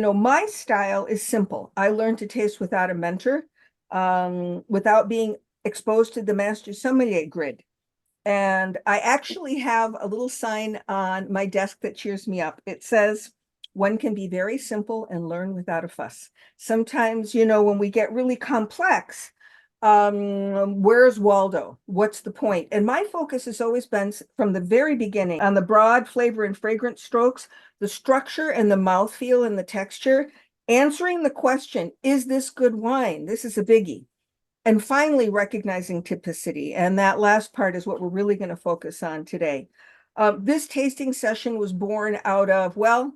My style is simple. I learned to taste without a mentor, without being exposed to the Master Sommelier grid. And I actually have a little sign on my desk that cheers me up. It says, one can be very simple and learn without a fuss. Sometimes, when we get really complex, where's Waldo? What's the point? And my focus has always been from the very beginning on the broad flavor and fragrance strokes, the structure and the mouthfeel and the texture, answering the question, is this good wine? This is a biggie. And finally, recognizing typicity. And that last part is what we're really going to focus on today. This tasting session was born out of, well,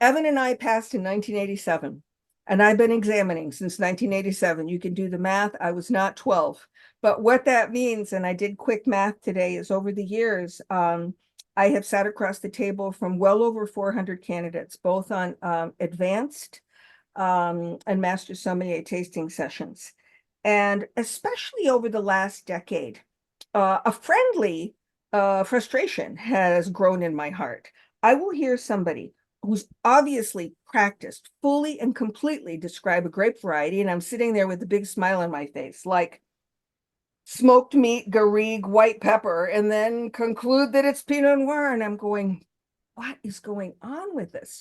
Evan and I passed in 1987, and I've been examining since 1987. You can do the math. I was not 12. But what that means, and I did quick math today, is over the years, I have sat across the table from well over 400 candidates, both on advanced and Master Sommelier tasting sessions. And especially over the last decade, a friendly frustration has grown in my heart. I will hear somebody who's obviously practiced fully and completely describe a grape variety, and I'm sitting there with a big smile on my face, like smoked meat, garrigue, white pepper, and then conclude that it's Pinot Noir. And I'm going, what is going on with this?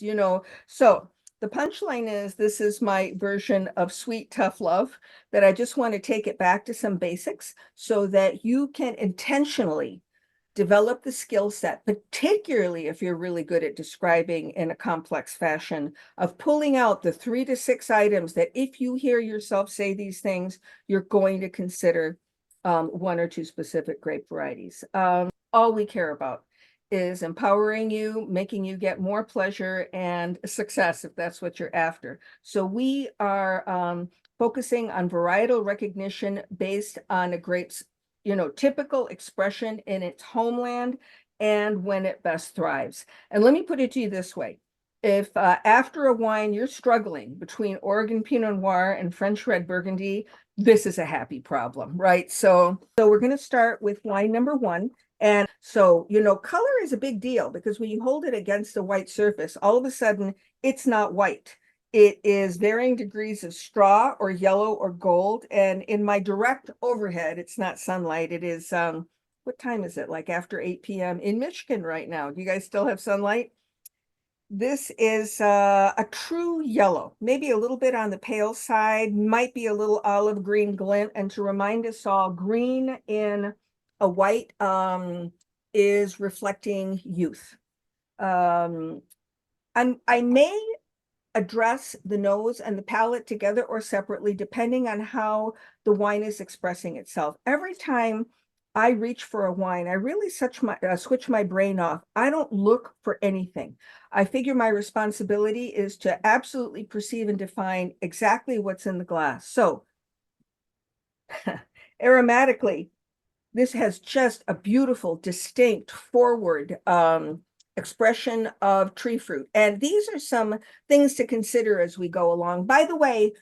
So the punchline is, this is my version of sweet, tough love, that I just want to take it back to some basics so that you can intentionally develop the skill set, particularly if you're really good at describing in a complex fashion, of pulling out the 3 to 6 items that if you hear yourself say these things, you're going to consider 1 or 2 specific grape varieties. All we care about is empowering you, making you get more pleasure and success, if that's what you're after. So we are focusing on varietal recognition based on a grape's typical expression in its homeland and when it best thrives. And let me put it to you this way. If after a wine you're struggling between Oregon Pinot Noir and French Red Burgundy, this is a happy problem, right? So we're going to start with wine number 1. And so, color is a big deal, because when you hold it against a white surface, all of a sudden it's not white. It is varying degrees of straw or yellow or gold. And in my direct overhead, it's not sunlight. It is, what time is it? Like after 8 p.m. in Michigan right now. Do you guys still have sunlight? This is a true yellow, maybe a little bit on the pale side, might be a little olive green glint. And to remind us all, green in a white is reflecting youth. I may address the nose and the palate together or separately, depending on how the wine is expressing itself. Every time I reach for a wine, I really switch my brain off. I don't look for anything. I figure my responsibility is to absolutely perceive and define exactly what's in the glass. So aromatically, this has just a beautiful, distinct, forward expression of tree fruit. And these are some things to consider as we go along. By the way,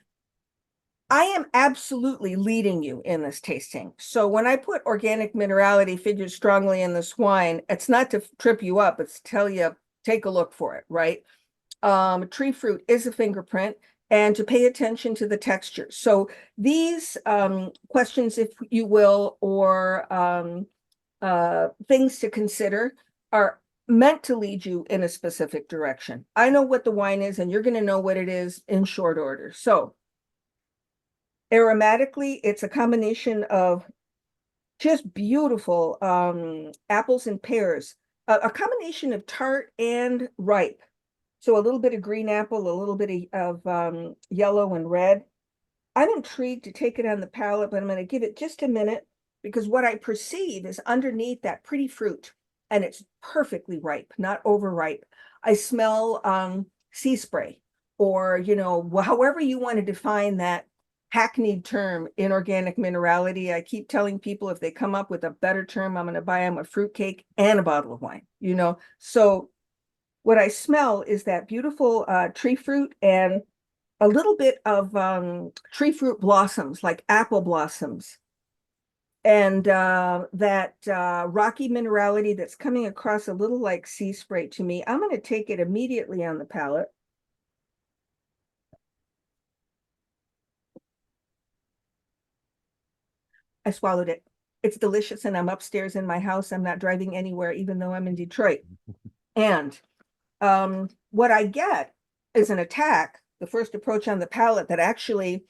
I am absolutely leading you in this tasting. So when I put organic minerality figured strongly in this wine, it's not to trip you up, it's to tell you, take a look for it, right? Tree fruit is a fingerprint, and to pay attention to the texture. So these questions, if you will, or things to consider, are meant to lead you in a specific direction. I know what the wine is, and you're going to know what it is in short order. So aromatically, it's a combination of just beautiful apples and pears, a combination of tart and ripe. So a little bit of green apple, a little bit of yellow and red. I'm intrigued to take it on the palate, but I'm going to give it just a minute, because what I perceive is underneath that pretty fruit, and it's perfectly ripe, not overripe. I smell sea spray, or, however you want to define that hackneyed term, inorganic minerality. I keep telling people, if they come up with a better term, I'm going to buy them a fruitcake and a bottle of wine, So what I smell is that beautiful tree fruit and a little bit of tree fruit blossoms, like apple blossoms, and that rocky minerality that's coming across a little like sea spray to me. I'm going to take it immediately on the palate. I swallowed it. It's delicious, and I'm upstairs in my house. I'm not driving anywhere, even though I'm in Detroit. And what I get is an attack, the first approach on the palate that actually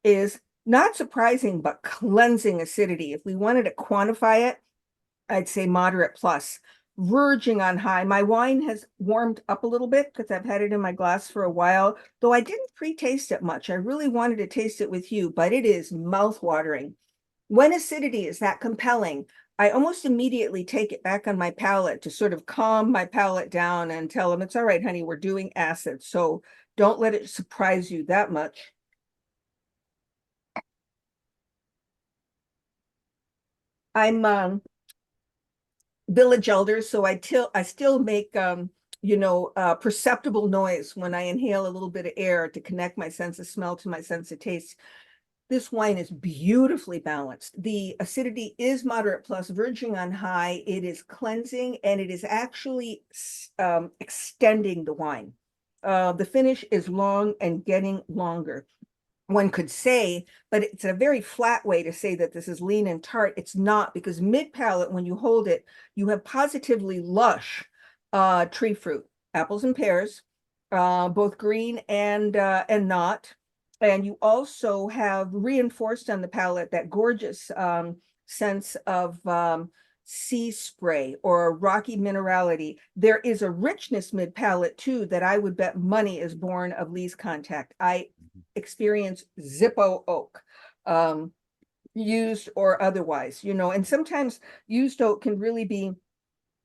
is not surprising, but cleansing acidity. If we wanted to quantify it, I'd say moderate plus, verging on high. My wine has warmed up a little bit because I've had it in my glass for a while, though I didn't pre-taste it much. I really wanted to taste it with you, but it is mouth-watering. When acidity is that compelling, I almost immediately take it back on my palate to sort of calm my palate down and tell them, it's all right, honey, we're doing acid. So don't let it surprise you that much. I'm village elder, so I still make perceptible noise when I inhale a little bit of air to connect my sense of smell to my sense of taste. This wine is beautifully balanced. The acidity is moderate plus, verging on high. It is cleansing, and it is actually extending the wine. The finish is long and getting longer, one could say, but it's a very flat way to say that this is lean and tart. It's not, because mid palate, when you hold it, you have positively lush tree fruit, apples and pears, both green and not. And you also have reinforced on the palate that gorgeous sense of sea spray or rocky minerality. There is a richness mid palate too that I would bet money is born of lees contact. I experience Zippo oak, used or otherwise, and sometimes used oak can really be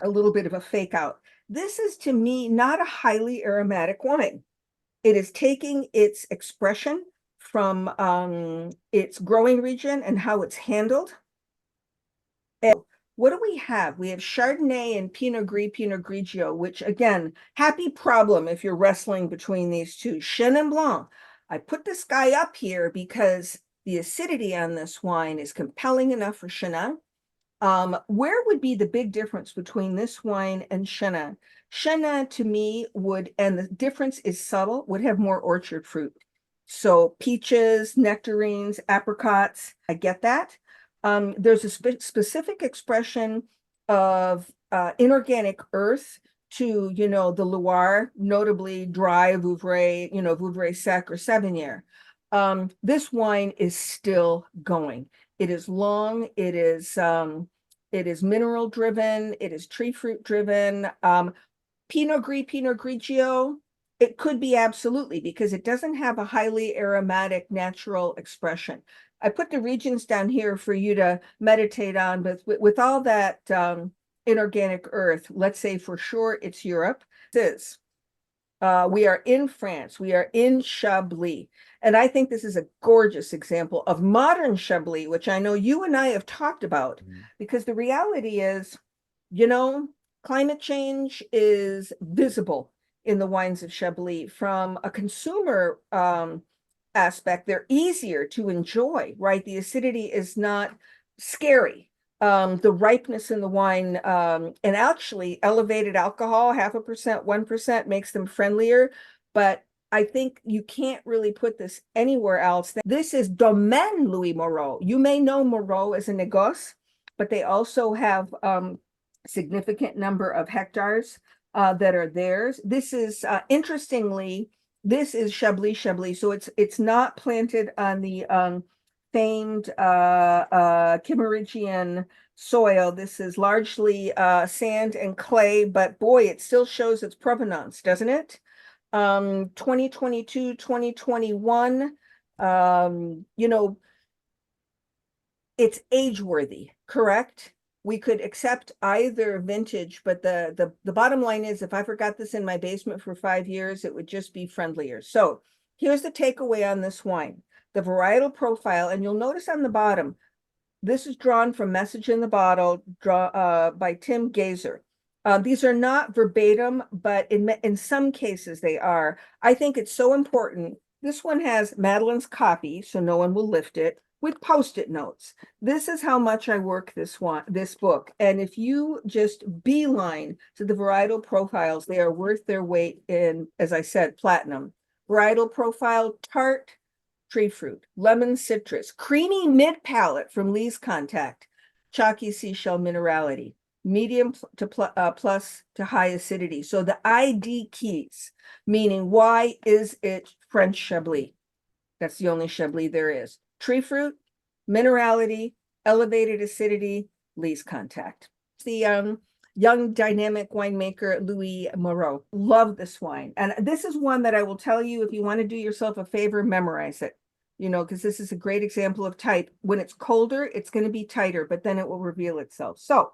a little bit of a fake out. This is, to me, not a highly aromatic wine. It is taking its expression from its growing region and how it's handled. And what do we have? We have Chardonnay and Pinot Gris, Pinot Grigio, which, again, happy problem if you're wrestling between these two. Chenin Blanc. I put this guy up here because the acidity on this wine is compelling enough for Chenin. Where would be the big difference between this wine and Chenin? Chenin, to me, would, and the difference is subtle, would have more orchard fruit. So peaches, nectarines, apricots, I get that. There's a specific expression of inorganic earth to, the Loire, notably dry Vouvray, Vouvray sec or Savennières. This wine is still going. It is long. It is mineral driven. It is tree fruit driven. Pinot Gris, Pinot Grigio, it could be absolutely, because it doesn't have a highly aromatic natural expression. I put the regions down here for you to meditate on, but with all that inorganic earth, let's say for sure it's Europe. We are in France. We are in Chablis. And I think this is a gorgeous example of modern Chablis, which I know you and I have talked about, because the reality is, climate change is visible in the wines of Chablis. From a consumer aspect, they're easier to enjoy, right? The acidity is not scary. The ripeness in the wine, and actually elevated alcohol, 0.5%, 1%, makes them friendlier. But I think you can't really put this anywhere else. This is Domaine Louis Moreau. You may know Moreau as a négoce, but they also have significant number of hectares that are theirs. This is, interestingly, this is Chablis. So it's not planted on the famed Kimmeridgian soil. This is largely sand and clay, but boy, it still shows its provenance, doesn't it? 2022, 2021, it's age worthy, correct? We could accept either vintage, but the bottom line is, if I forgot this in my basement for 5 years, it would just be friendlier. So here's the takeaway on this wine. The varietal profile, and you'll notice on the bottom, this is drawn from Message in the Bottle, by Tim Gazer. These are not verbatim, but in some cases they are. I think it's so important. This one has Madeline's copy, so no one will lift it, with Post-it notes. This is how much I work this book. And if you just beeline to the varietal profiles, they are worth their weight in, as I said, platinum. Varietal profile, tart, tree fruit, lemon citrus, creamy mid palate from lees contact, chalky seashell minerality, medium to plus to high acidity. So the ID keys, meaning why is it French Chablis? That's the only Chablis there is. Tree fruit, minerality, elevated acidity, lees contact. The young dynamic winemaker Louis Moreau. Love this wine. And this is one that I will tell you, if you want to do yourself a favor, memorize it. Because this is a great example of type. When it's colder, it's going to be tighter, but then it will reveal itself. So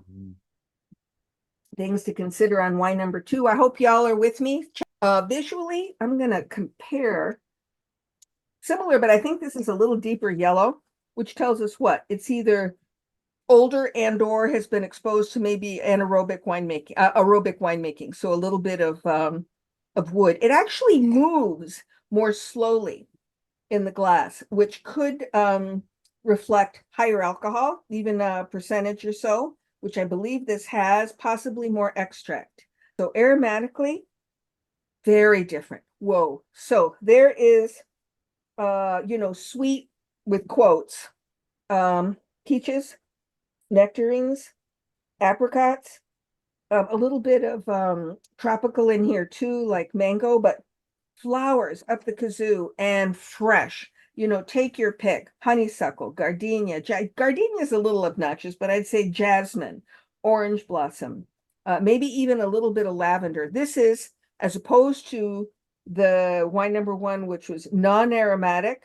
things to consider on wine number 2. I hope y'all are with me. Visually, I'm going to compare similar, but I think this is a little deeper yellow, which tells us what? It's either older and or has been exposed to maybe anaerobic winemaking, aerobic winemaking. So a little bit of wood. It actually moves more slowly in the glass, which could reflect higher alcohol, even a percentage or so, which I believe this has, possibly more extract. So aromatically, very different. Whoa. So there is, sweet with quotes, peaches, nectarines, apricots, a little bit of tropical in here too, like mango, but flowers up the kazoo and fresh. Take your pick. Honeysuckle, gardenia. Gardenia is a little obnoxious, but I'd say jasmine, orange blossom, maybe even a little bit of lavender. This is, as opposed to the wine number 1, which was non-aromatic,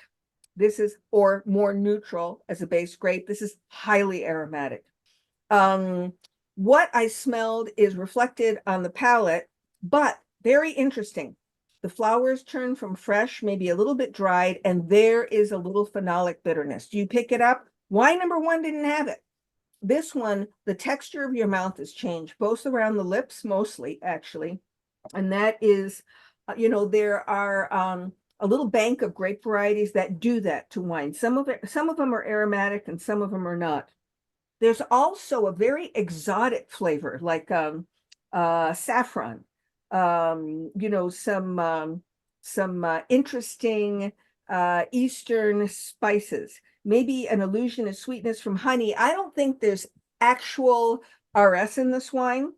this is, or more neutral as a base grape. This is highly aromatic. What I smelled is reflected on the palate, but very interesting. The flowers turn from fresh, maybe a little bit dried, and there is a little phenolic bitterness. Do you pick it up? Wine number 1 didn't have it. This one, the texture of your mouth has changed, both around the lips, mostly, actually. And that is, there are a little bank of grape varieties that do that to wine. Some of them are aromatic and some of them are not. There's also a very exotic flavor, like saffron, some interesting Eastern spices, maybe an illusion of sweetness from honey. I don't think there's actual RS in this wine.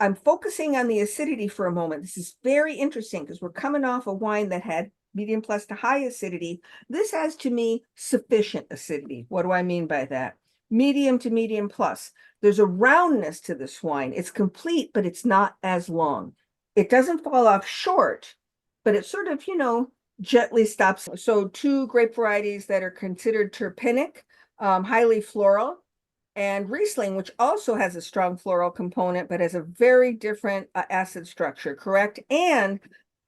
I'm focusing on the acidity for a moment. This is very interesting because we're coming off a wine that had medium plus to high acidity. This has, to me, sufficient acidity. What do I mean by that? Medium to medium plus. There's a roundness to this wine. It's complete, but it's not as long. It doesn't fall off short, but it sort of, gently stops. So 2 grape varieties that are considered terpenic, highly floral, and Riesling, which also has a strong floral component, but has a very different acid structure, correct? And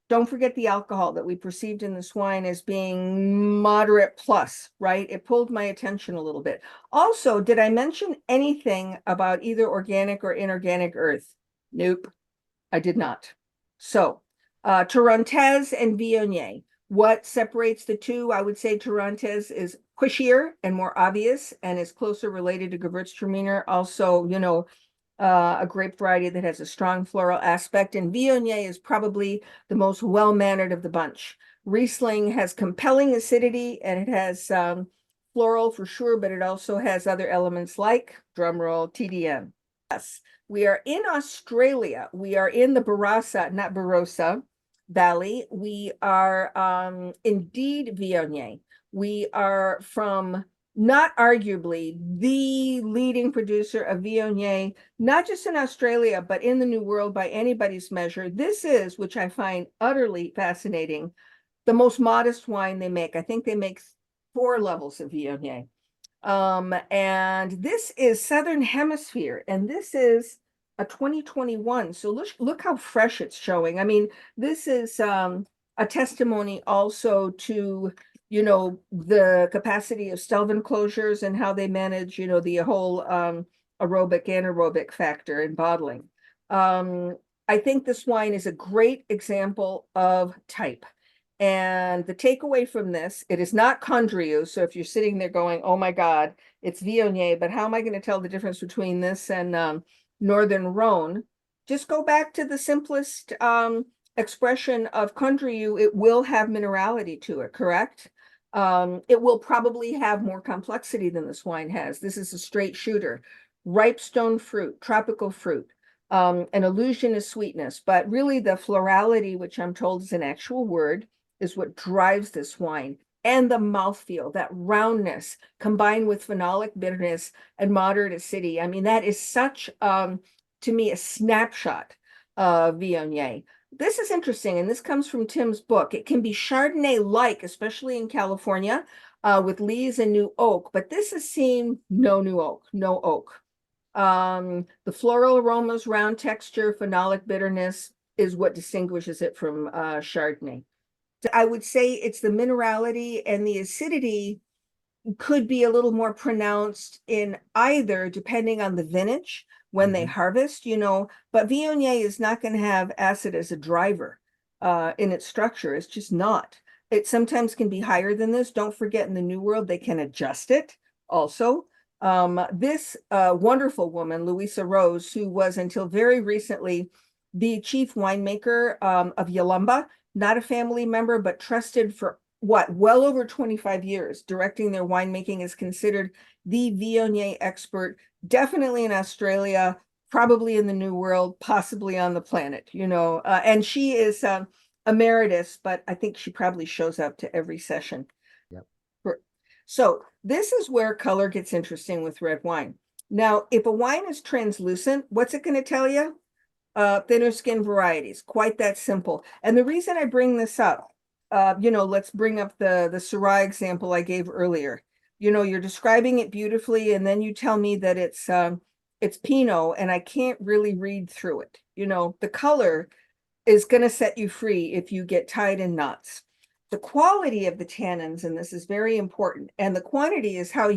don't forget the alcohol that we perceived in this wine as being moderate plus, right? It pulled my attention a little bit. Also, did I mention anything about either organic or inorganic earth? Nope, I did not. So, Torrontés and Viognier. What separates the two? I would say Torrontés is pushier and more obvious and is closer related to Gewürztraminer. Also, a grape variety that has a strong floral aspect. And Viognier is probably the most well-mannered of the bunch. Riesling has compelling acidity and it has floral for sure, but it also has other elements like, drumroll, TDM. Yes, we are in Australia. We are in the Barossa Valley. We are indeed Viognier. We are from, not arguably, the leading producer of Viognier, not just in Australia, but in the New World by anybody's measure. This is, which I find utterly fascinating, the most modest wine they make. I think they make 4 levels of Viognier. And this is Southern Hemisphere, and this is a 2021. So look how fresh it's showing. I mean, this is a testimony also to, the capacity of Stelvin enclosures and how they manage, the whole aerobic anaerobic factor in bottling. I think this wine is a great example of type. And the takeaway from this, it is not Condrieu. So if you're sitting there going, oh my God, it's Viognier, but how am I going to tell the difference between this and Northern Rhone? Just go back to the simplest expression of Condrieu. It will have minerality to it, correct? It will probably have more complexity than this wine has. This is a straight shooter. Ripe stone fruit, tropical fruit, an illusion of sweetness, but really the florality, which I'm told is an actual word, is what drives this wine. And the mouthfeel, that roundness combined with phenolic bitterness and moderate acidity. I mean, that is such, to me, a snapshot of Viognier. This is interesting, and this comes from Tim's book. It can be Chardonnay-like, especially in California, with lees and new oak, but this is seen no new oak, no oak. The floral aromas, round texture, phenolic bitterness is what distinguishes it from Chardonnay. I would say it's the minerality and the acidity could be a little more pronounced in either, depending on the vintage when they harvest, but Viognier is not going to have acid as a driver in its structure. It's just not. It sometimes can be higher than this. Don't forget, in the New World, they can adjust it also. This wonderful woman, Louisa Rose, who was until very recently the chief winemaker of Yalumba, not a family member, but trusted for well over 25 years directing their winemaking, is considered the Viognier expert, definitely in Australia, probably in the New World, possibly on the planet, and she is emeritus, but I think she probably shows up to every session. Yep. So this is where color gets interesting with red wine. Now, if a wine is translucent, what's it going to tell you? Thinner skin varieties, quite that simple. And the reason I bring this up, let's bring up the Syrah example I gave earlier. You're describing it beautifully, and then you tell me that it's Pinot, and I can't really read through it. The color is going to set you free if you get tied in knots. The quality of the tannins, and this is very important, and the quantity is how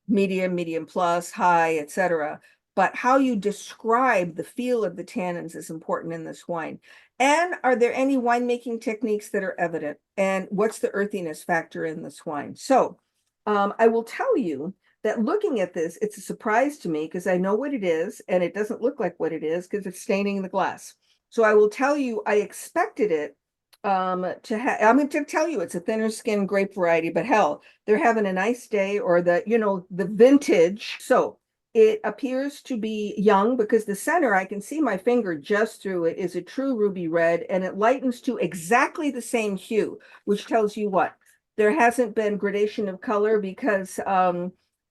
medium plus, high, etc. But how you describe the feel of the tannins is important in this wine. And are there any winemaking techniques that are evident? And what's the earthiness factor in this wine? So I will tell you that looking at this, it's a surprise to me because I know what it is, and it doesn't look like what it is because it's staining the glass. So I will tell you, I expected it I'm going to tell you it's a thinner skin grape variety, but hell, they're having a nice day, or the vintage. So it appears to be young because the center, I can see my finger just through it, is a true ruby red, and it lightens to exactly the same hue, which tells you what? There hasn't been gradation of color because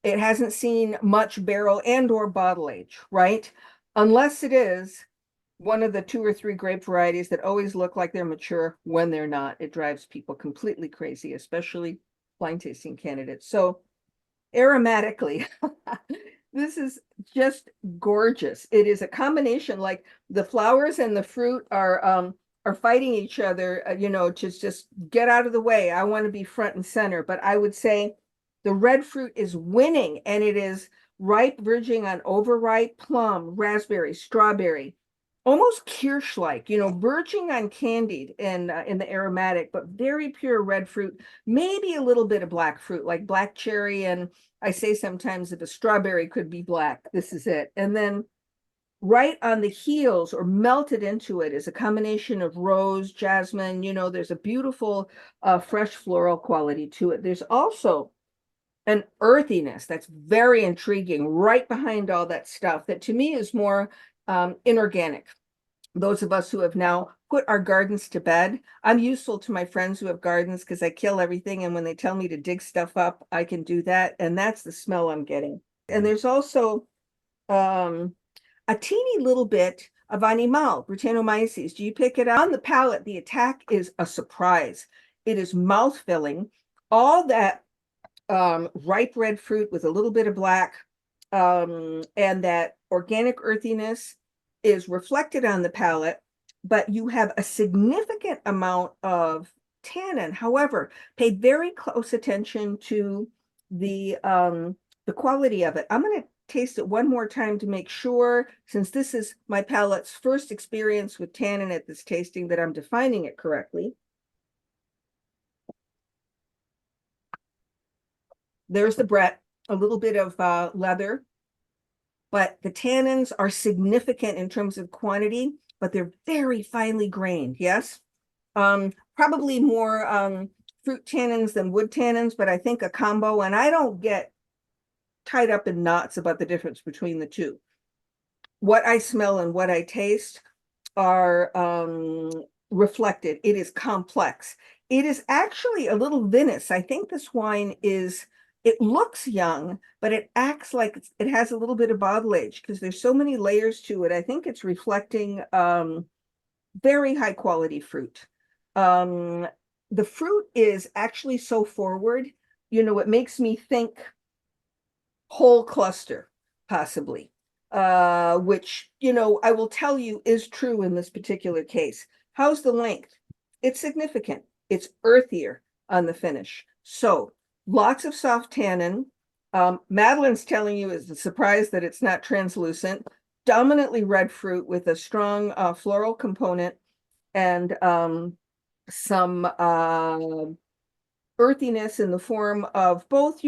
it hasn't seen much barrel and or bottle age, right? Unless it is one of the 2 or 3 grape varieties that always look like they're mature when they're not. It drives people completely crazy, especially blind tasting candidates. So aromatically, this is just gorgeous. It is a combination, like the flowers and the fruit are fighting each other, just get out of the way. I want to be front and center, but I would say the red fruit is winning, and it is ripe, verging on overripe plum, raspberry, strawberry, almost kirsch-like, verging on candied in the aromatic, but very pure red fruit, maybe a little bit of black fruit, like black cherry. And I say sometimes if a strawberry could be black, this is it. And then right on the heels or melted into it is a combination of rose, jasmine. There's a beautiful fresh floral quality to it. There's also an earthiness that's very intriguing right behind all that stuff that to me is more inorganic. Those of us who have now put our gardens to bed, I'm useful to my friends who have gardens because I kill everything. And when they tell me to dig stuff up, I can do that. And that's the smell I'm getting. And there's also a teeny little bit of animal, Brettanomyces. Do you pick it up? On the palate, the attack is a surprise. It is mouth-filling. All that ripe red fruit with a little bit of black, and that organic earthiness is reflected on the palate, but you have a significant amount of tannin. However, pay very close attention to the quality of it. I'm going to taste it one more time to make sure, since this is my palate's first experience with tannin at this tasting, that I'm defining it correctly. There's the Brett, a little bit of leather, but the tannins are significant in terms of quantity, but they're very finely grained. Yes. Probably more fruit tannins than wood tannins, but I think a combo, and I don't get tied up in knots about the difference between the two. What I smell and what I taste are reflected. It is complex. It is actually a little vinous. I think this wine is, it looks young, but it acts like it has a little bit of bottle age because there's so many layers to it. I think it's reflecting very high quality fruit. The fruit is actually so forward, it makes me think whole cluster, possibly, which, I will tell you is true in this particular case. How's the length? It's significant. It's earthier on the finish. So lots of soft tannin. Madeline's telling you is the surprise that it's not translucent. Dominantly red fruit with a strong floral component and some earthiness in the form of both,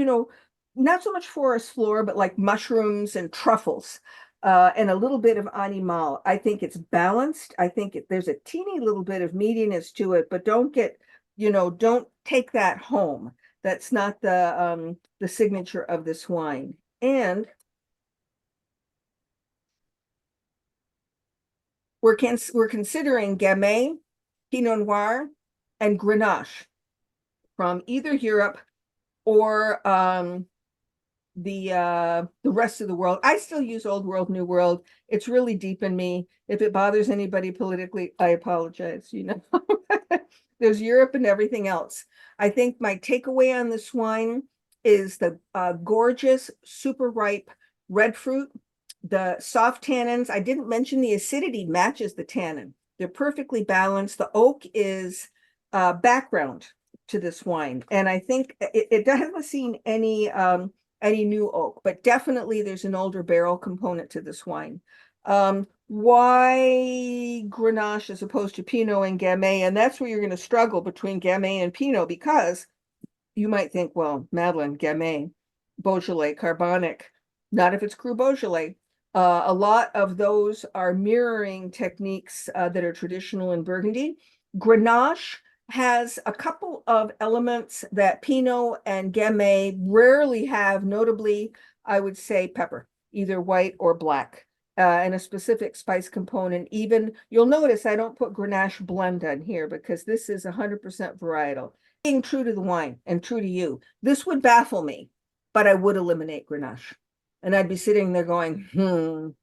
not so much forest floor, but like mushrooms and truffles, and a little bit of animal. I think it's balanced. I think there's a teeny little bit of meatiness to it, but don't take that home. That's not the signature of this wine. And we're considering Gamay, Pinot Noir, and Grenache from either Europe or the rest of the world. I still use Old World, New World. It's really deep in me. If it bothers anybody politically, I apologize. There's Europe and everything else. I think my takeaway on this wine is the gorgeous, super ripe red fruit, the soft tannins. I didn't mention the acidity matches the tannin. They're perfectly balanced. The oak is background to this wine. And I think it hasn't seen any new oak, but definitely there's an older barrel component to this wine. Why Grenache as opposed to Pinot and Gamay? And that's where you're going to struggle between Gamay and Pinot, because you might think, well, Madeline, Gamay, Beaujolais, Carbonic, not if it's Cru Beaujolais. A lot of those are mirroring techniques that are traditional in Burgundy. Grenache has a couple of elements that Pinot and Gamay rarely have, notably, I would say pepper, either white or black, and a specific spice component. Even, you'll notice I don't put Grenache blend on here because this is 100% varietal. Being true to the wine and true to you, this would baffle me, but I would eliminate Grenache. And I'd be sitting there going,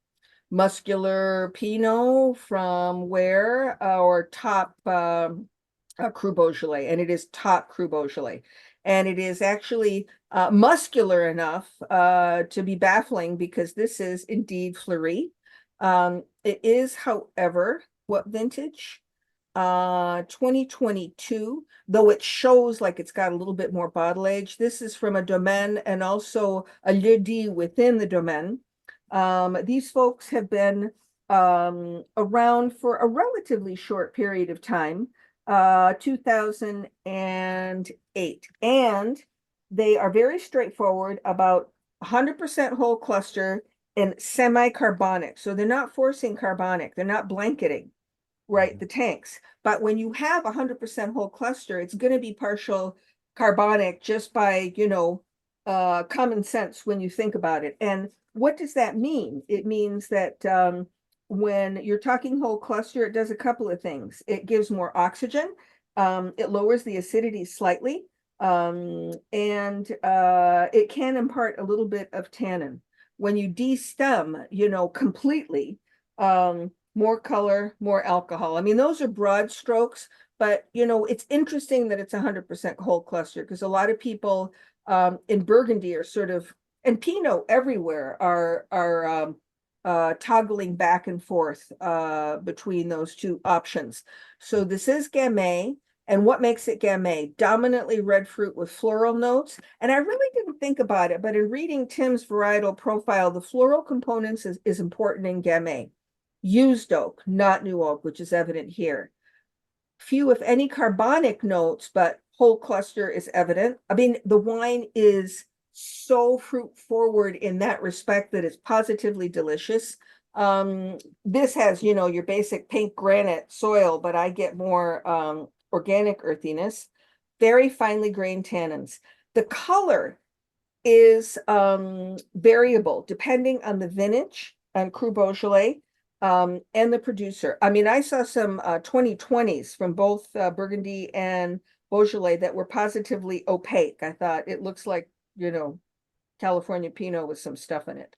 muscular Pinot from where? Or top Cru Beaujolais, and it is top Cru Beaujolais. And it is actually muscular enough to be baffling because this is indeed Fleury. It is, however, what vintage? 2022, though it shows like it's got a little bit more bottle age. This is from a domaine and also a lieu dit within the domaine. These folks have been around for a relatively short period of time, 2008. And they are very straightforward about 100% whole cluster and semi-carbonic. So they're not forcing carbonic. They're not blanketing, right, the tanks. But when you have 100% whole cluster, it's going to be partial carbonic just by, common sense when you think about it. And what does that mean? It means that when you're talking whole cluster, it does a couple of things. It gives more oxygen. It lowers the acidity slightly. And it can impart a little bit of tannin. When you destem, completely, more color, more alcohol. I mean, those are broad strokes, but it's interesting that it's 100% whole cluster because a lot of people in Burgundy are sort of, and Pinot everywhere are toggling back and forth between those two options. So this is Gamay. And what makes it Gamay? Dominantly red fruit with floral notes. And I really didn't think about it, but in reading Tim's varietal profile, the floral components is important in Gamay. Used oak, not new oak, which is evident here. Few, if any, carbonic notes, but whole cluster is evident. I mean, the wine is so fruit forward in that respect that it's positively delicious. This has, your basic pink granite soil, but I get more organic earthiness. very finely grained tannins. The color is variable depending on the vintage and Cru Beaujolais and the producer. I mean, I saw some 2020s from both Burgundy and Beaujolais that were positively opaque. I thought it looks like, California Pinot with some stuff in it.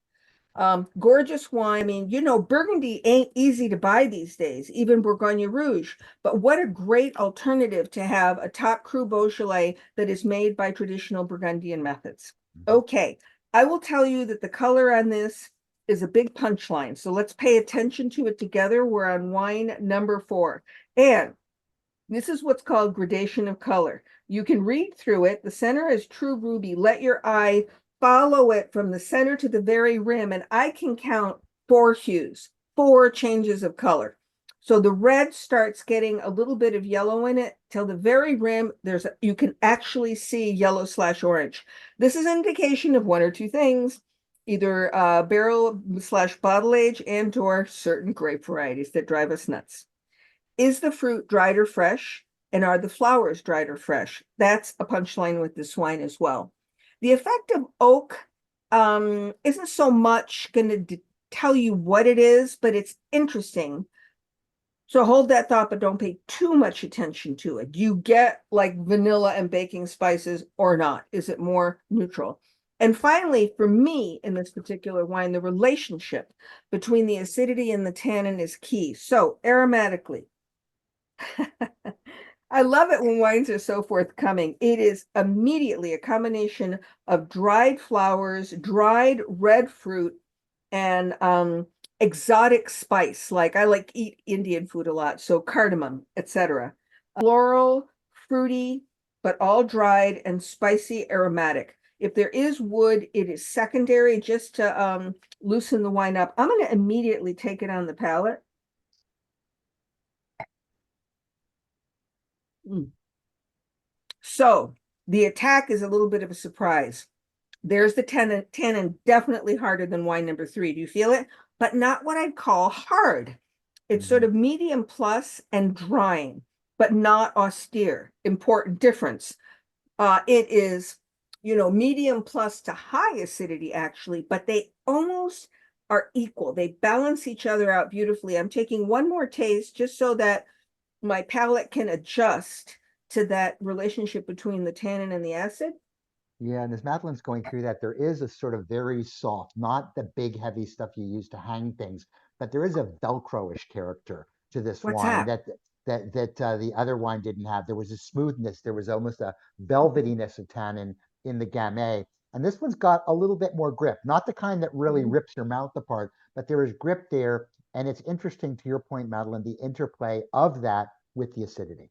Gorgeous wine. I mean, Burgundy ain't easy to buy these days, even Bourgogne Rouge. But what a great alternative to have a top Cru Beaujolais that is made by traditional Burgundian methods. Okay, I will tell you that the color on this is a big punchline. So let's pay attention to it together. We're on wine number 4. And this is what's called gradation of color. You can read through it. The center is true ruby. Let your eye follow it from the center to the very rim, and I can count 4 hues, 4 changes of color. So the red starts getting a little bit of yellow in it till the very rim. You can actually see yellow/orange. This is an indication of one or two things, either barrel/bottle age and/or certain grape varieties that drive us nuts. Is the fruit dried or fresh? And are the flowers dried or fresh? That's a punchline with this wine as well. The effect of oak isn't so much going to tell you what it is, but it's interesting. So hold that thought, but don't pay too much attention to it. Do you get like vanilla and baking spices or not? Is it more neutral? And finally, for me in this particular wine, the relationship between the acidity and the tannin is key. So aromatically, I love it when wines are so forthcoming. It is immediately a combination of dried flowers, dried red fruit, and exotic spice. Like I like eat Indian food a lot, so cardamom, etc. Floral, fruity, but all dried and spicy aromatic. If there is wood, it is secondary just to loosen the wine up. I'm going to immediately take it on the palate. So the attack is a little bit of a surprise. There's the tannin, definitely harder than wine number 3. Do you feel it? But not what I'd call hard. It's sort of medium plus and drying, but not austere. Important difference. It is, medium plus to high acidity actually, but they almost are equal. They balance each other out beautifully. I'm taking one more taste just so that my palate can adjust to that relationship between the tannin and the acid. Yeah, and as Madeline's going through that, there is a sort of very soft, not the big heavy stuff you use to hang things, but there is a Velcro-ish character to this What's wine that? that the other wine didn't have. There was a smoothness, there was almost a velvetiness of tannin in the Gamay. And this one's got a little bit more grip, not the kind that really rips your mouth apart, but there is grip there. And it's interesting to your point, Madeline, the interplay of that with the acidity.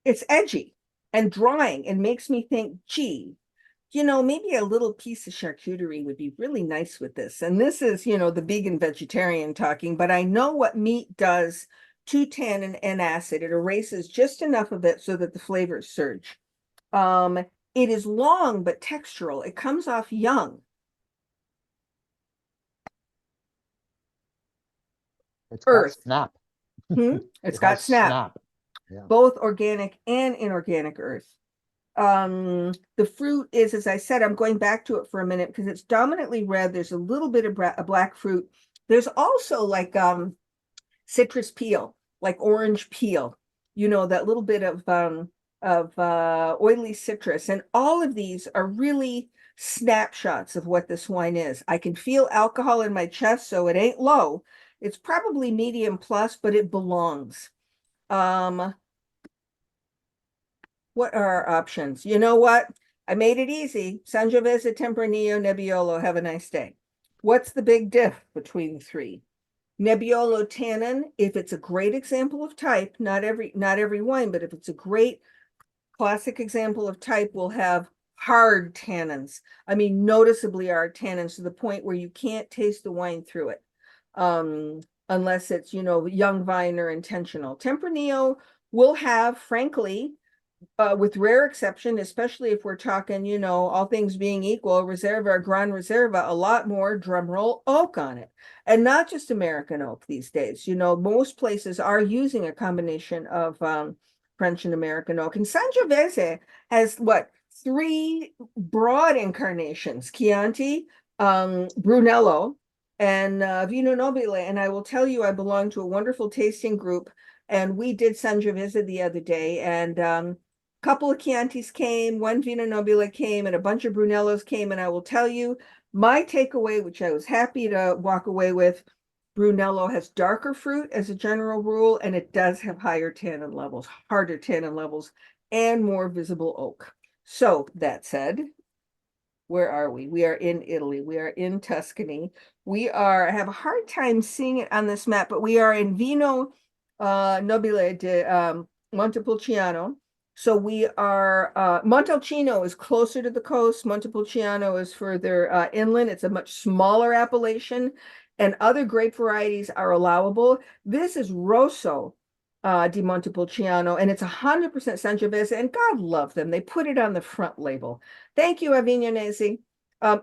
It's edgy and drying and makes me think, gee, maybe a little piece of charcuterie would be really nice with this. And this is, the vegan vegetarian talking, but I know what meat does to tannin and acid. It erases just enough of it so that the flavors surge. It is long but textural. It comes off young. It's got Earth. snap. It's It got has snap, snap. Yeah. both organic and inorganic earth. The fruit is, as I said, I'm going back to it for a minute because it's dominantly red. There's a little bit of a black fruit. There's also like citrus peel, like orange peel, that little bit of oily citrus. And all of these are really snapshots of what this wine is. I can feel alcohol in my chest, so it ain't low. It's probably medium plus, but it belongs. What are our options? You know what? I made it easy. Sangiovese, Tempranillo, Nebbiolo. Have a nice day. What's the big diff between the 3? Nebbiolo tannin, if it's a great example of type, not every wine, but if it's a great classic example of type, will have hard tannins. I mean, noticeably hard tannins to the point where you can't taste the wine through it. Unless it's, young vine or intentional. Tempranillo will have, frankly, with rare exception, especially if we're talking, all things being equal, Reserva, Gran Reserva, a lot more drumroll oak on it. And not just American oak these days. Most places are using a combination of French and American oak. And Sangiovese has what, three broad incarnations: Chianti, Brunello, and Vino Nobile. And I will tell you, I belong to a wonderful tasting group, and we did Sangiovese the other day, and a couple of Chiantis came, one Vino Nobile came, and a bunch of Brunellos came. And I will tell you, my takeaway, which I was happy to walk away with, Brunello has darker fruit as a general rule, and it does have higher tannin levels, harder tannin levels, and more visible oak. So that said, where are we? We are in Italy. We are in Tuscany. I have a hard time seeing it on this map, but we are in Vino Nobile de Montepulciano. So we are, Montalcino is closer to the coast. Montepulciano is further inland. It's a much smaller appellation, and other grape varieties are allowable. This is Rosso di Montepulciano, and it's 100% Sangiovese, and God love them. They put it on the front label. Thank you, Avignonesi.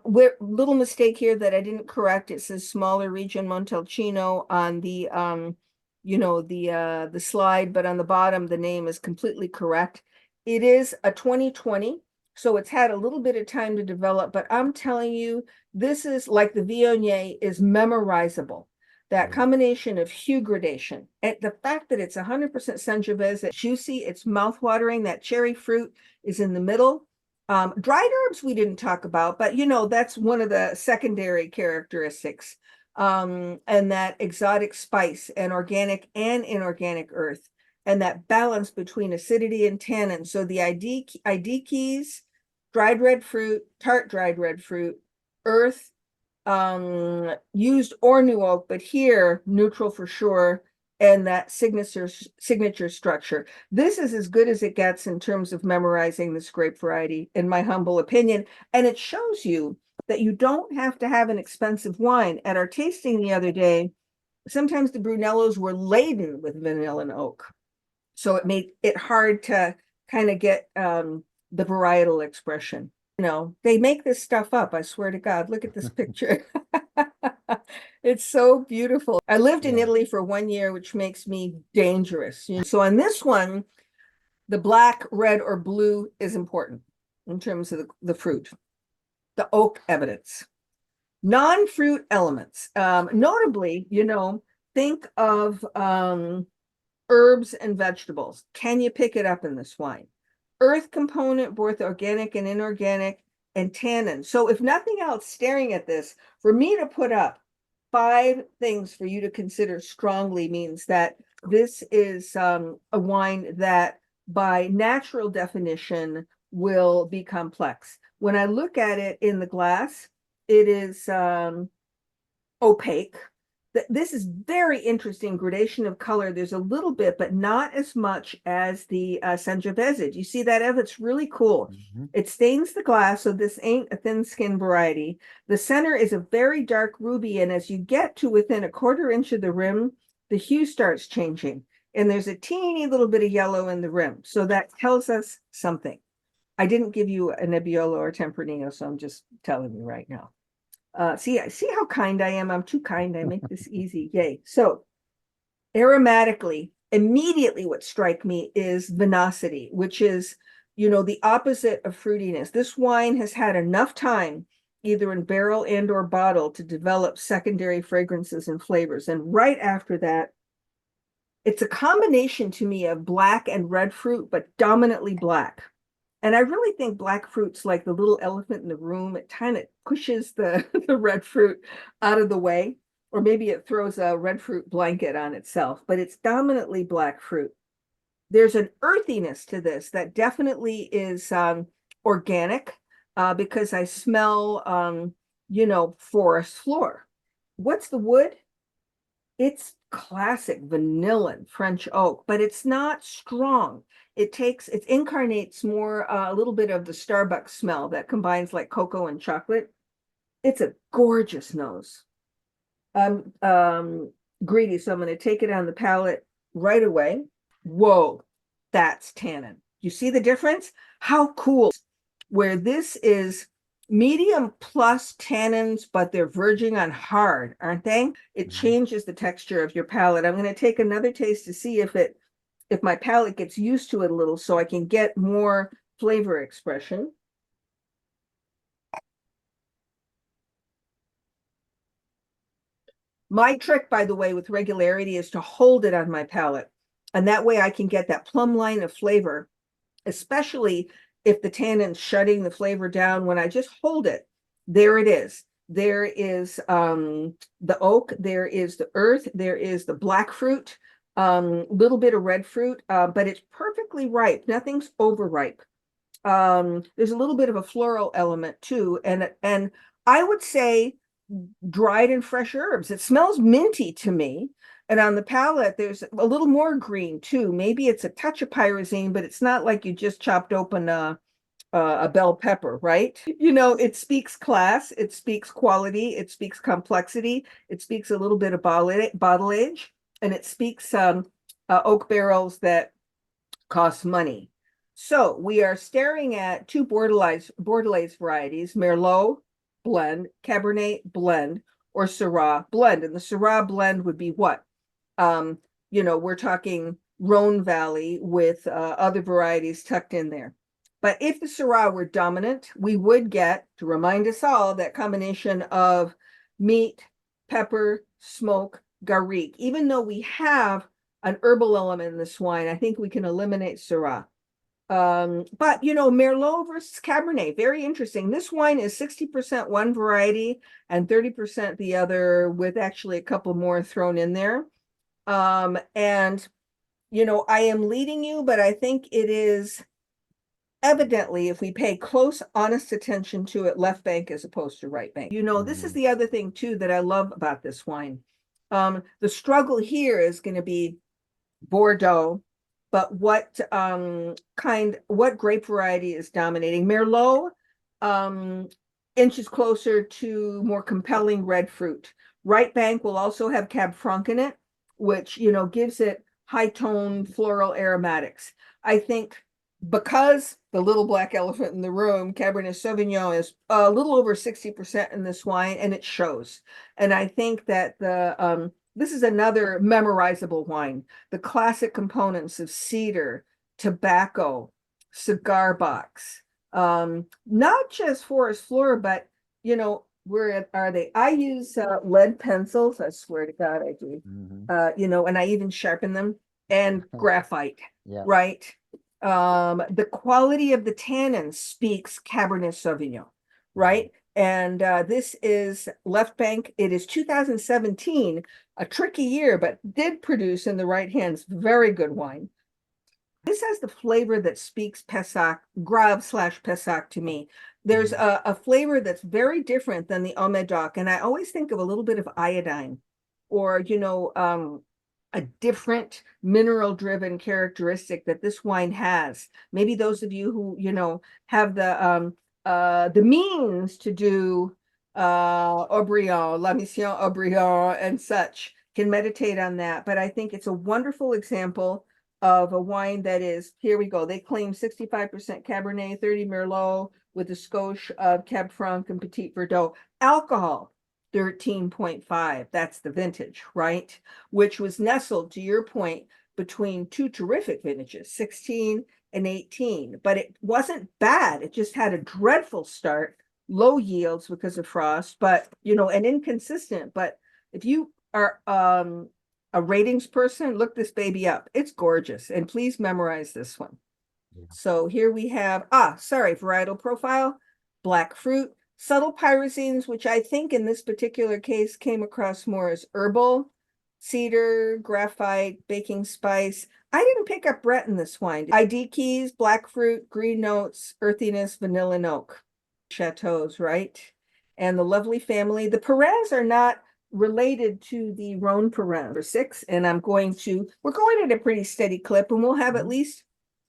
Little mistake here that I didn't correct. It says smaller region Montalcino on the the slide, but on the bottom the name is completely correct. It is a 2020, so it's had a little bit of time to develop, but I'm telling you, this is like the Viognier is memorizable. That combination of hue gradation and the fact that it's 100% Sangiovese, it's juicy, it's mouthwatering, that cherry fruit is in the middle. Dried herbs we didn't talk about, but that's one of the secondary characteristics. And that exotic spice and organic and inorganic earth, and that balance between acidity and tannin. So the ID keys, dried red fruit, tart dried red fruit, earth, used or new oak, but here neutral for sure, and that signature structure. This is as good as it gets in terms of memorizing this grape variety, in my humble opinion. And it shows you that you don't have to have an expensive wine. At our tasting the other day, sometimes the Brunellos were laden with vanilla and oak, so it made it hard to kind of get the varietal expression. They make this stuff up. I swear to God, look at this picture. It's so beautiful. I lived in Italy for 1 year, which makes me dangerous. So on this one, the black, red, or blue is important in terms of the fruit, the oak evidence. Non-fruit elements. Notably, think of herbs and vegetables. Can you pick it up in this wine? Earth component, both organic and inorganic, and tannin. So if nothing else, staring at this, for me to put up 5 things for you to consider strongly means that this is a wine that by natural definition will be complex. When I look at it in the glass, it is opaque. This is very interesting gradation of color. There's a little bit, but not as much as the Sangiovese. Do you see that, Ev? It's really cool. It stains the glass, so this ain't a thin skin variety. The center is a very dark ruby, and as you get to within a 1/4 inch of the rim, the hue starts changing, and there's a teeny little bit of yellow in the rim. So that tells us something. I didn't give you a Nebbiolo or Tempranillo, so I'm just telling you right now. See how kind I am. I'm too kind. I make this easy. Yay. So aromatically, immediately what strike me is vinosity, which is, the opposite of fruitiness. This wine has had enough time, either in barrel and or bottle, to develop secondary fragrances and flavors. And right after that, it's a combination to me of black and red fruit, but dominantly black. And I really think black fruit's like the little elephant in the room. It kind of pushes the red fruit out of the way, or maybe it throws a red fruit blanket on itself, but it's dominantly black fruit. There's an earthiness to this that definitely is organic, because I smell, forest floor. What's the wood? It's classic vanillin French oak, but it's not strong. It incarnates more a little bit of the Starbucks smell that combines like cocoa and chocolate. It's a gorgeous nose. I'm greedy, so I'm going to take it on the palate right away. Whoa, that's tannin. You see the difference? How cool. Where this is medium plus tannins, but they're verging on hard, aren't they? It changes the texture of your palate. I'm going to take another taste to see if it if my palate gets used to it a little so I can get more flavor expression. My trick, by the way, with regularity is to hold it on my palate. And that way I can get that plumb line of flavor, especially if the tannin's shutting the flavor down. When I just hold it, there it is. There is the oak, there is the earth, there is the black fruit, little bit of red fruit, but it's perfectly ripe. Nothing's overripe. There's a little bit of a floral element too, and I would say dried and fresh herbs. It smells minty to me. And on the palate, there's a little more green too. Maybe it's a touch of pyrazine, but it's not like you just chopped open a bell pepper, right? You know, it speaks class, it speaks quality, it speaks complexity, it speaks a little bit of bottle age, and it speaks oak barrels that cost money. So we are staring at two Bordelaise varieties, Merlot blend, Cabernet blend, or Syrah blend. And the Syrah blend would be what? You know, we're talking Rhone Valley with other varieties tucked in there. But if the Syrah were dominant, we would get, to remind us all, that combination of meat, pepper, smoke, garrigue. Even though we have an herbal element in this wine, I think we can eliminate Syrah. But you know, Merlot versus Cabernet, very interesting. This wine is 60% one variety and 30% the other, with actually a couple more thrown in there. And you know, I am leading you, but I think it is evidently, if we pay close, honest attention to it, left bank as opposed to right bank. You know, this is the other thing too that I love about this wine. The struggle here is going to be Bordeaux, but what grape variety is dominating? Merlot inches closer to more compelling red fruit. Right bank will also have Cab Franc in it, which, you know, gives it high tone floral aromatics. I think because the little black elephant in the room, Cabernet Sauvignon, is a little over 60% in this wine, and it shows. And I think that this is another memorizable wine. The classic components of cedar, tobacco, cigar box, not just forest floor, but you know, where are they? I use lead pencils. I swear to God, I do. You know, and I even sharpen them, and graphite, Yeah. right? The quality of the tannin speaks Cabernet Sauvignon, right? And this is left bank. It is 2017, a tricky year, but did produce in the right hands very good wine. This has the flavor that speaks Pessac, Grave/Pessac to me. There's a flavor that's very different than the Médoc, and I always think of a little bit of iodine, or you know, a different mineral-driven characteristic that this wine has. Maybe those of you who, you know, have the means to do Aubryon, La Mission Aubryon and such can meditate on that. But I think it's a wonderful example of a wine that is, here we go. They claim 65% Cabernet, 30 Merlot with a skosh of Cab Franc and Petit Verdot. Alcohol, 13.5. That's the vintage, right? Which was nestled, to your point, between two terrific vintages, 16 and 18. But it wasn't bad. It just had a dreadful start, low yields because of frost, but, you know, and inconsistent. But if you are a ratings person, look this baby up. It's gorgeous. And please memorize this one. Yeah. So here we have, varietal profile, black fruit, subtle pyrazines, which I think in this particular case came across more as herbal, cedar, graphite, baking spice. I didn't pick up Brett in this wine. ID keys, black fruit, green notes, earthiness, vanilla and oak. Chateaus, right? And the lovely family. The Perez are not related to the Rhone Perez for 6, and we're going at a pretty steady clip, and we'll have at least,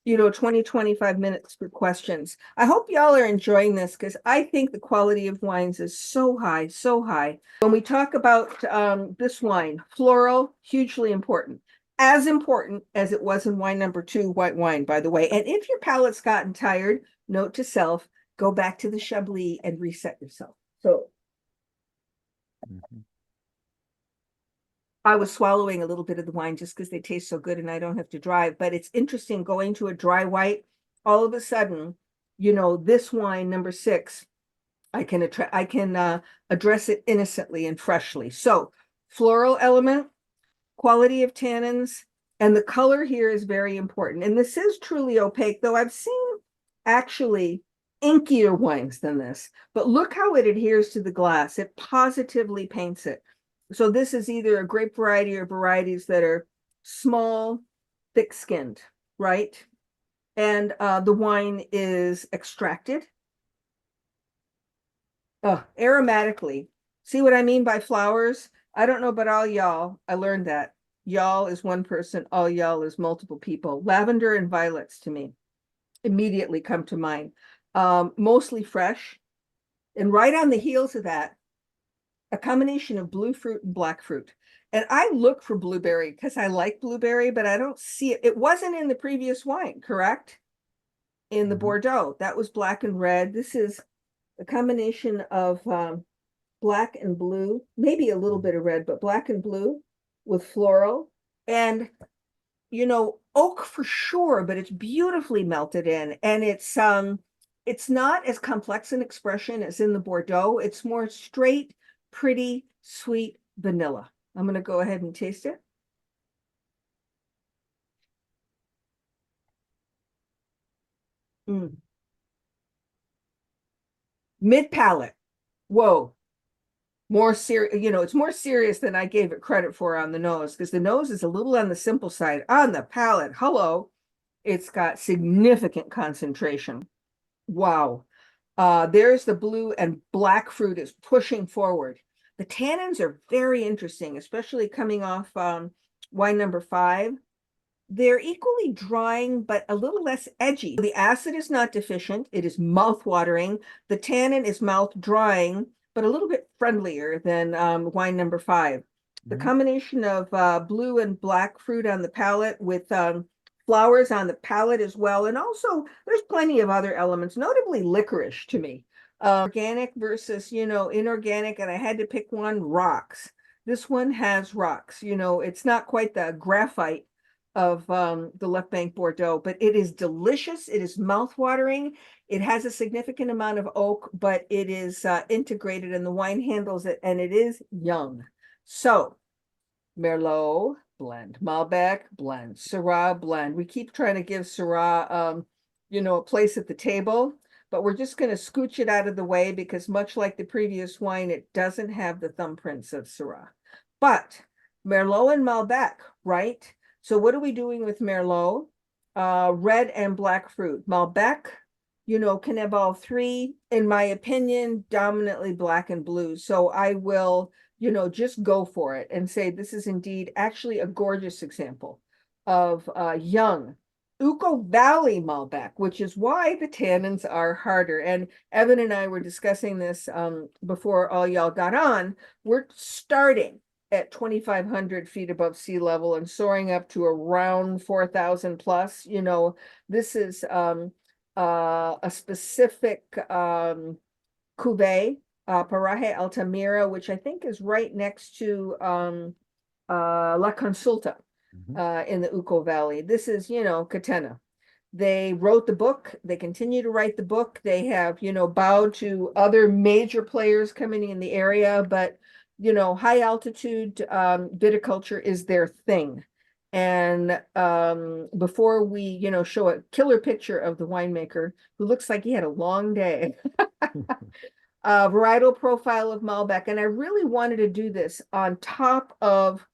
you know, 20-25 minutes for questions. I hope y'all are enjoying this, because I think the quality of wines is so high, so high. When we talk about this wine, floral, hugely important. As important as it was in wine number 2, white wine, by the way. And if your palate's gotten tired, note to self, go back to the Chablis and reset yourself. So I was swallowing a little bit of the wine just because they taste so good and I don't have to drive. But it's interesting going to a dry white, all of a sudden, this wine, number 6, I can address it innocently and freshly. So floral element, quality of tannins, and the color here is very important. And this is truly opaque, though I've seen actually inkier wines than this. But look how it adheres to the glass. It positively paints it. So this is either a grape variety or varieties that are small, thick-skinned, right? And the wine is extracted. Aromatically. See what I mean by flowers? I don't know about all y'all. I learned that. Y'all is one person, all y'all is multiple people. Lavender and violets to me immediately come to mind. Mostly fresh. And right on the heels of that, a combination of blue fruit and black fruit. And I look for blueberry because I like blueberry, but I don't see it. It wasn't in the previous wine, correct? In the Bordeaux. That was black and red. This is a combination of black and blue, maybe a little bit of red, but black and blue with floral. And oak for sure, but it's beautifully melted in. And it's not as complex an expression as in the Bordeaux. It's more straight, pretty, sweet vanilla. I'm going to go ahead and taste it. Mid palate. Whoa. More serious, it's more serious than I gave it credit for on the nose, because the nose is a little on the simple side. On the palate, hello, it's got significant concentration. Wow. There's the blue and black fruit is pushing forward. The tannins are very interesting, especially coming off wine number 5. They're equally drying, but a little less edgy. The acid is not deficient. It is mouth-watering. The tannin is mouth-drying, but a little bit friendlier than wine number 5. The combination of blue and black fruit on the palate with flowers on the palate as well. And also, there's plenty of other elements, notably licorice to me. Organic versus, inorganic, and I had to pick one, rocks. This one has rocks. It's not quite the graphite of the Left Bank Bordeaux, but it is delicious. It is mouth-watering. It has a significant amount of oak, but it is integrated and the wine handles it, and it is young. So Merlot blend, Malbec blend, Syrah blend. We keep trying to give Syrah, a place at the table, but we're just going to scooch it out of the way because much like the previous wine, it doesn't have the thumbprints of Syrah. But Merlot and Malbec, right? So what are we doing with Merlot? Red and black fruit. Malbec, can have all 3. In my opinion, dominantly black and blue. So I will, just go for it and say this is indeed actually a gorgeous example of young Uco Valley Malbec, which is why the tannins are harder. And Evan and I were discussing this before all y'all got on. We're starting at 2,500 feet above sea level and soaring up to around 4,000 plus. This is a specific cuvee, Paraje Altamira, which I think is right next to La Consulta in the Uco Valley. This is, Catena. They wrote the book. They continue to write the book. They have, bowed to other major players coming in the area, but high altitude viticulture is their thing. And before we, show a killer picture of the winemaker who looks like he had a long day, varietal profile of Malbec. And I really wanted to do this on top of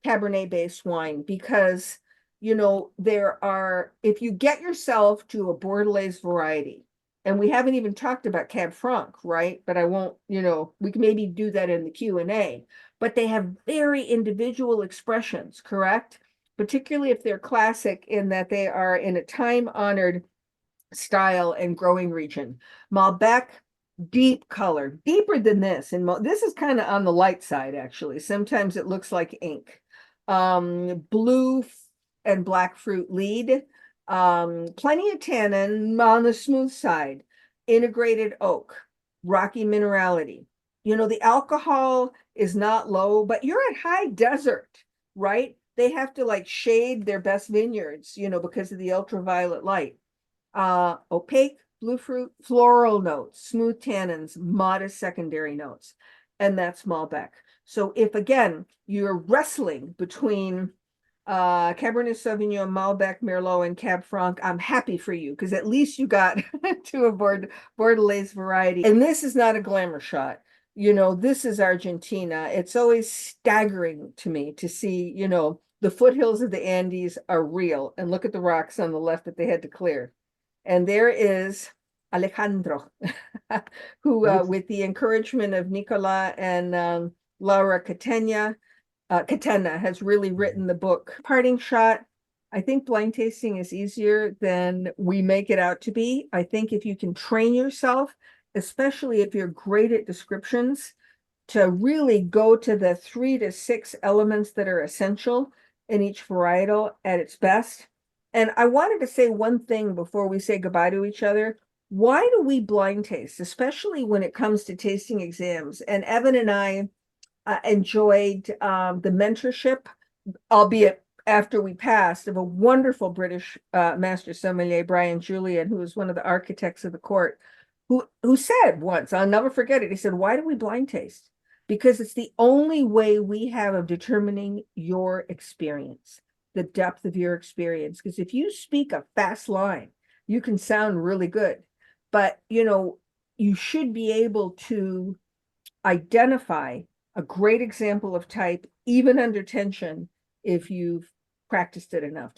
Cabernet-based wine because, there are, if you get yourself to a Bordelaise variety, and we haven't even talked about Cab Franc, right? But I won't, we can maybe do that in the Q&A. But they have very individual expressions, correct? Particularly if they're classic in that they are in a time-honored style and growing region. Malbec, deep color, deeper than this. And this is kind of on the light side, actually. Sometimes it looks like ink. Blue and black fruit lead. Plenty of tannin on the smooth side, integrated oak, rocky minerality. the alcohol is not low, but you're at high desert, right? They have to like shade their best vineyards, because of the ultraviolet light. Opaque, blue fruit, floral notes, smooth tannins, modest secondary notes, and that's Malbec. So if again you're wrestling between Cabernet Sauvignon, Malbec, Merlot, and Cab Franc, I'm happy for you because at least you got to a Bordelais variety. And this is not a glamour shot. This is Argentina. It's always staggering to me to see, the foothills of the Andes are real. And look at the rocks on the left that they had to clear. And there is Alejandro, who, with the encouragement of Nicola and Laura Catena, has really written the book. Parting shot. I think blind tasting is easier than we make it out to be. I think if you can train yourself, especially if you're great at descriptions, to really go to the 3 to 6 elements that are essential in each varietal at its best. And I wanted to say one thing before we say goodbye to each other. Why do we blind taste, especially when it comes to tasting exams? And Evan and I enjoyed the mentorship, albeit after we passed, of a wonderful British Master Sommelier, Brian Julian, who was one of the architects of the court, who said once, I'll never forget it, he said, why do we blind taste? Because it's the only way we have of determining your experience, the depth of your experience. Because if you speak a fast line, you can sound really good, but you should be able to identify a great example of type, even under tension, if you've practiced it enough.